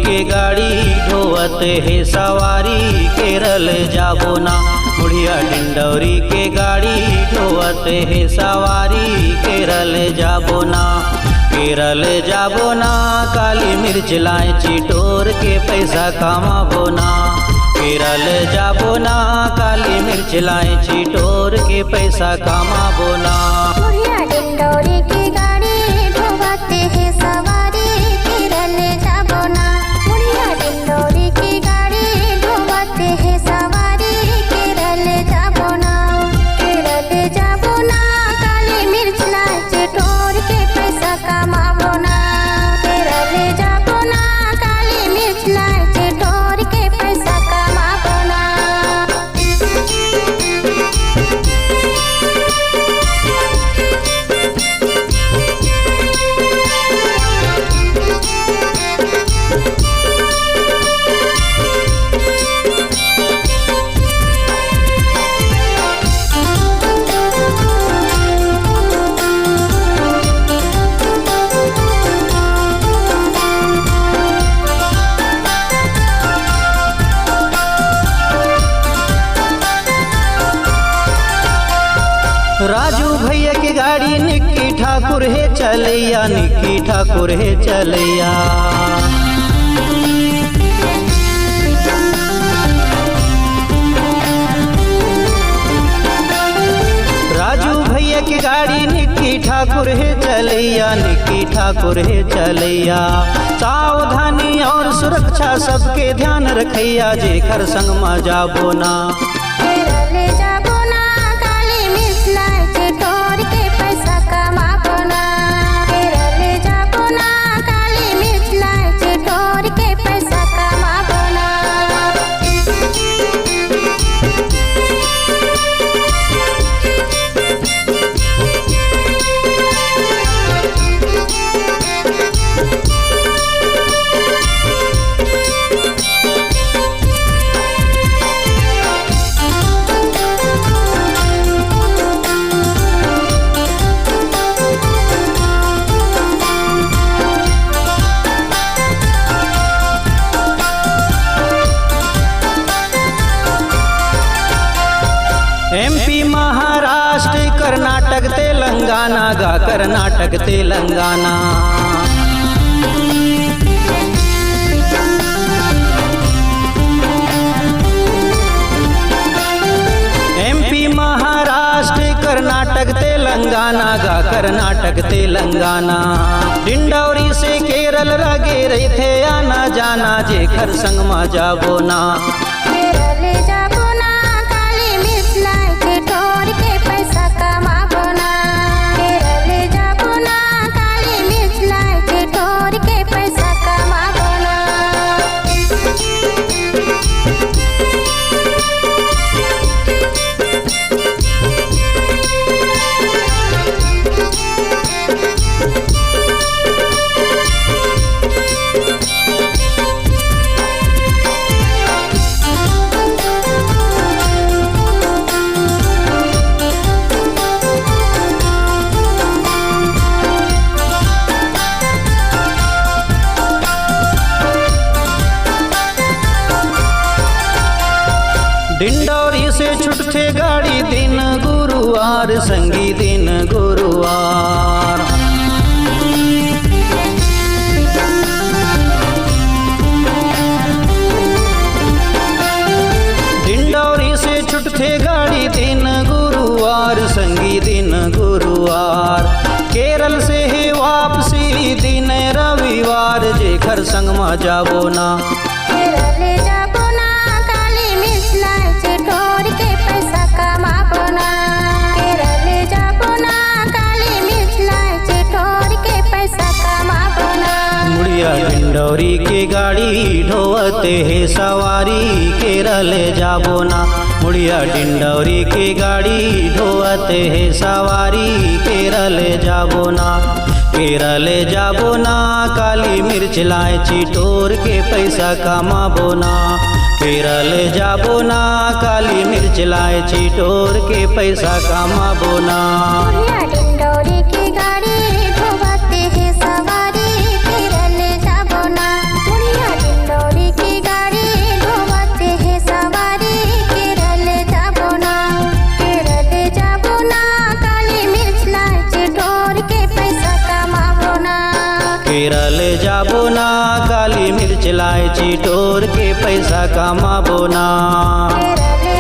के गाड़ी ढोवत है सवारी केरल जाबो ना। बुढ़िया डिंडौरी के गाड़ी ढोवत है सवारी केरल जाबो ना। केरल जाबो ना काली मिर्च लाए टोर के पैसा कमाबो ना। केरल जाबो ना काली मिर्च लाए टोर के पैसा कमाबो ना। बुढ़िया डिंडौरी की गाड़ी ढोवते है सवारी केरल जाबो ना। बुढ़िया डिंडौरी की गाड़ी ढोवते है सवारी केरल जाबो ना। केरल जाबो ना काली मिर्च लाए टोर के पैसा कमाबो ना। केरल जाबो ना काली मिर्च लाए टोर के पैसा कमाबो ना। राजू भैया की गाड़ी निक्की ठाकुर है चलैया, निक्की ठाकुर है चलैया। राजू भैया की गाड़ी निक्की ठाकुर है चलैया, निक्की ठाकुर है चलैया। सावधानी और सुरक्षा सबके ध्यान रखैया जेकर संग में जाबो ना। केरल जाबो ना काली मिर्च लाए टोर के पैसा कमाबो ना। केरल जाबो ना काली मिर्च लाए टोर के पैसा कमाबो ना। MP महाराष्ट्र कर्नाटक तेलंगाना गा कर्नाटक तेलंगाना। MP महाराष्ट्र कर्नाटक तेलंगाना गा कर्नाटक तेलंगाना। डिंडौरी से केरल रगे रही थे आना जाना जेकर संग में जाबो ना। केरल जाबो ना काली मिर्च लाए टोर के पैसा कमाबो ना। केरल जाबो ना काली मिर्च लाए टोर के पैसा कमाबो ना। डिंडौरी से छुटते गाड़ी दिन गुरुवार संगी दिन गुरुवार। डिंडौरी से छुटते गाड़ी दिन गुरुवार संगी दिन गुरुवार। केरल से ही वापसी दिन रविवार जेकर संग में जाबो ना। केरल जाबो ना काली मिर्च लाए टोर के पैसा कमाबो ना। केरल जाबो ना काली मिर्च लाए टोर के पैसा कमाबो ना। बुढ़िया डिंडौरी के गाड़ी ढोवते है सवारी केरल जाबो ना। बुढ़िया डिंडौरी के गाड़ी ढोवते है सवारी केरल जाबो ना। केरल जाबो ना काली मिर्च लाए टोर के पैसा कमाबो ना। केरल जाबो ना काली मिर्च लाए टोर के पैसा कमाबो ना। बुढ़िया डिंडौरी की गाड़ी ढोवते है सवारी केरल जाबो ना। बुढ़िया केरल जाबो ना, काली मिर्च इलायची टोर के पैसा कमाबो ना। केरल